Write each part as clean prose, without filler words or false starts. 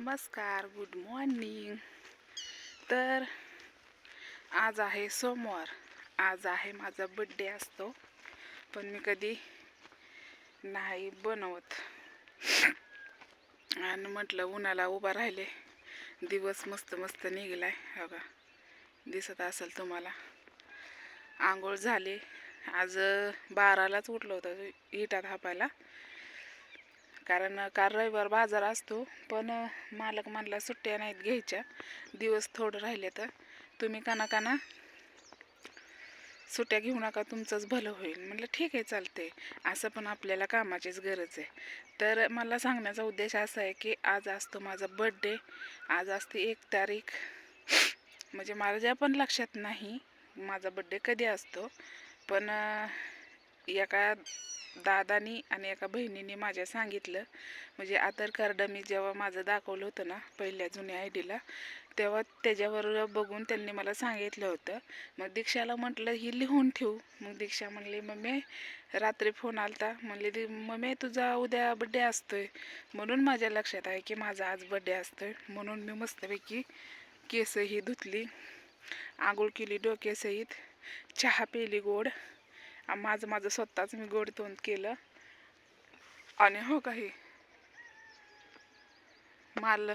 नमस्कार, good morning. तर आज आहे सोमवार. आज आहे माझा बड्डे असतो, पण मी कधी नाही बनवत. आणि म्हटलं उन्हाला उभा राहिले, दिवस मस्त मस्त निघालाय. बघा दिसत असेल तुम्हाला. आंघोळ झाली. आज 12लाच उठलो होतं इटात हापायला, कारण काल रविवार बाजार असतो. पण मालक म्हणला सुट्ट्या नाहीत घ्यायच्या, दिवस थोडं राहिले तर तुम्ही काना सुट्ट्या घेऊ नका, तुमचंच भलं होईल. म्हटलं ठीक आहे, चालते. असं पण आपल्याला कामाचीच गरज आहे. तर मला सांगण्याचा उद्देश असा आहे की आज असतो माझा बड्डे. आज असते 1 तारीख. म्हणजे माझ्या पण लक्षात नाही माझा बड्डे कधी असतो. पण एका दादानी आणि एका बहिणीने माझ्या सांगितलं. म्हणजे आधार कार्ड मी जेव्हा माझं दाखवलं होतं ना पहिल्या जुन्या आयडीला, तेव्हा त्याच्यावर बघून त्यांनी मला सांगितलं होतं. मग दीक्षाला म्हटलं ही लिहून ठेवू. मग दीक्षा म्हणली मम्मी, रात्री फोन आलता, म्हणली मम्मी तुझा उद्या बड्डे असतोय. म्हणून माझ्या लक्षात आहे की माझा आज बड्डे असतोय. म्हणून मी मस्तपैकी केसही धुतली, आंघोळ केली डोक्यासहित, चहा पेली गोड. माझं स्वतःच मी गोड तोंड केलं. आणि हो काही माल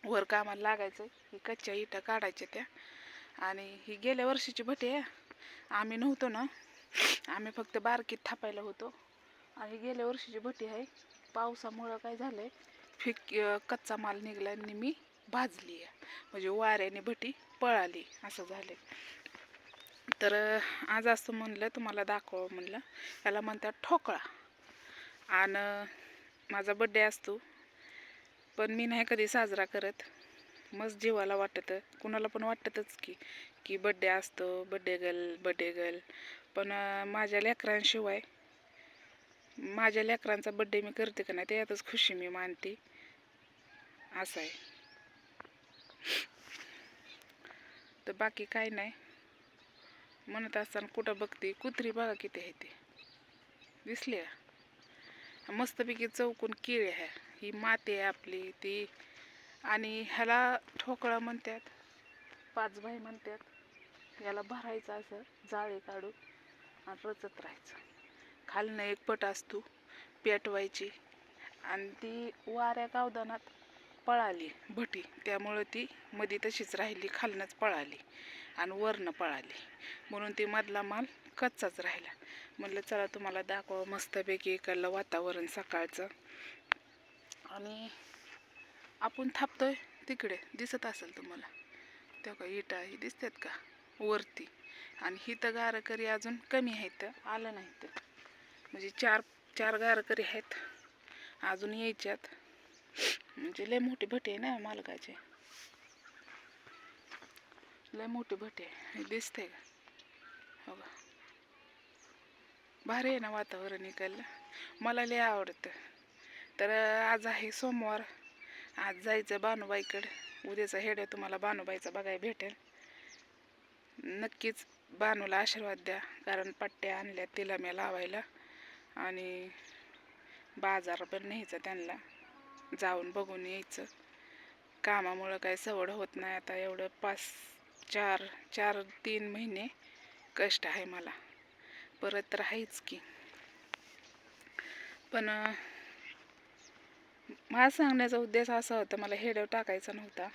वर कामाला लागायचं. ही कच्च्या इटा काढायच्या त्या. आणि ही गेल्या वर्षीची भटी आहे. आम्ही नव्हतो ना, आम्ही फक्त बारकीत थापायला होतो. आणि गेल्या वर्षीची भटी आहे. पावसामुळं काय झालंय, कच्चा माल निघला आणि मी भाजली आहे. म्हणजे वाऱ्याने भटी पळाली, असं झालंय. तर आज असं म्हणलं तुम्हाला दाखव, म्हणलं त्याला म्हणतात ठोकळा. आणि माझा बड्डे असतो, पण मी नाही कधी साजरा करत. मस्त जीवाला वाटतं, कुणाला पण वाटतंच की बड्डे असतो, बड्डे गर्ल. पण माझ्या लेकरांशिवाय माझ्या लेकरांचा बड्डे मी करते का नाही, त्यातच खुशी मी मानते. असं आहे. तर बाकी काय नाही. म्हणत असताना कुठं बघते, कुत्री बघा किती आहे ते, दिसली का? मस्तपैकी चौकून किळे आहे. ही माती आहे आपली ती. आणि ह्याला ठोकळा म्हणतात, 5 बाई म्हणतात. याला भरायचं असं जाळे काढून आणि रचत राहायचं. खालनं एक पट असतो, पेटवायची. आणि ती वाऱ्या कावदानात पळाली भटी, त्यामुळं ती मध्ये तशीच राहिली, खालनंच पळाली आणि वरनं पळाली. म्हणून ती मधला माल कच्चाच राहिला. म्हटलं चला तुम्हाला दाखवा मस्तपैकी इकडलं वातावरण सकाळचं. आणि आपण थापतोय तिकडे दिसत असेल तुम्हाला, तेव्हा इटा ही दिसतात का वरती. आणि ही तर गारकरी अजून कमी आहेत, आलं नाही तर. म्हणजे चार गारकरी आहेत अजून यायच्यात. म्हणजे लय मोठी भटी आहे ना मालकाची, लय मोठी भटी आहे. दिसते का? हो का, भारी आहे ना वातावरण इकडलं, मला लय आवडतं. तर आज आहे सोमवार. आज जायचं बानूबाईकडं. उद्याचा हेड तुम्हाला बानूबाईचा बघायला भेटेल. नक्कीच बानूला आशीर्वाद द्या, कारण पट्ट्या आणल्या तिला मी लावायला. आणि बाजार पण न्यायचं त्यांना, जाऊन बघून यायचं. कामामुळं काही सवड होत नाही आता. एवढं 3 महिने कष्ट आहे मला, परत तर आहेच की. पण मला सांगण्याचा उद्देश असा होता, मला हेडव टाकायचा नव्हता.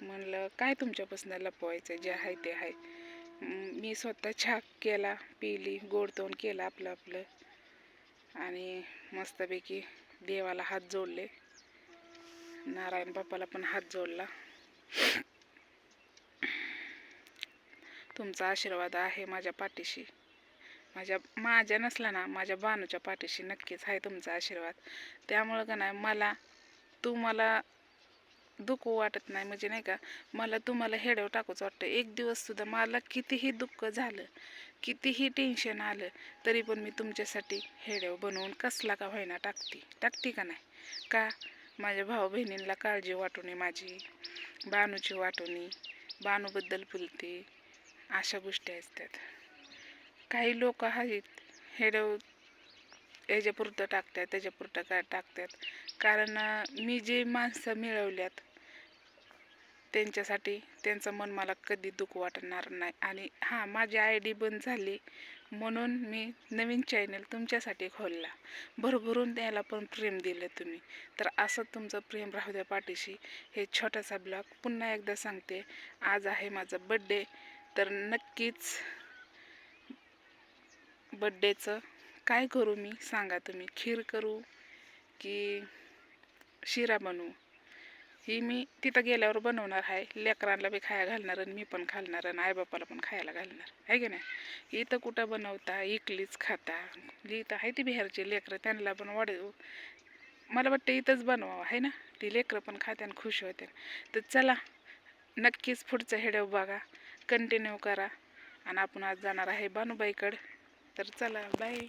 म्हणलं काय तुमच्यापासून लपवायचं, जे आहे ते आहे. मी स्वतः चहा केला, पिली, गोड तोंड केलं आपलं. आणि मस्तपैकी देवाला हात जोडले, नारायण बाप्पाला पण हात जोडला. तुमचा आशीर्वाद आहे माझ्या पाठीशी. माझ्या नसला ना, माझ्या बानूच्या पाठीशी नक्कीच आहे तुमचा आशीर्वाद. त्यामुळं का नाही मला तुम्हाला दुःख वाटत नाही. म्हणजे नाही का, मला तुम्हाला हेडव टाकूच वाटतं. एक दिवससुद्धा मला कितीही दुःख झालं, कितीही टेन्शन आलं, तरी पण मी तुमच्यासाठी हेडव बनवून कसला का व्हायना टाकते का नाही का? माझ्या भाऊ बहिणींना काळजी वाटून, माझी बानूची वाटून, बानूबद्दल बोलते. अशा गोष्टी असतात. काही लोक आहेत हेडव ह्याच्यापुरतं टाकतात, त्याच्यापुरतं काय टाकतात. कारण मी जे माणसं मिळवल्यात त्यांच्यासाठी त्यांचं मन मला कधी दुःख वाटणार नाही. आणि हां, माझी ID बंद झाली म्हणून मी नवीन चॅनल तुमच्यासाठी खोलला. भरभरून त्याला पण प्रेम दिलं तुम्ही. तर असं तुमचं प्रेम राहू द्या पाठीशी. हे छोटासा ब्लॉग पुन्हा एकदा सांगते, आज आहे माझा बड्डे. तर नक्कीच बड्डेचं काय करू मी सांगा तुम्ही. खीर करू की शिरा बनवू ही मी तिथं गेल्यावर बनवणार आहे. लेकरांना बी खाया घालणार आणि मी पण खालणार आणि आईबापाला पण खायला घालणार आहे की नाही. इथं कुठं बनवता इकलीच खाता. इथं आहे ती बिहारची लेकरं त्यांना पण मला वाटतं इथंच बनवावं आहे ना. ती लेकरं पण खाते आणि खुश होते. तर चला नक्कीच पुढचं व्हिडिओ बघा, कंटिन्यू करा. आणि आपण आज जाणार आहे बानुबाईकडं. तर चला बाय.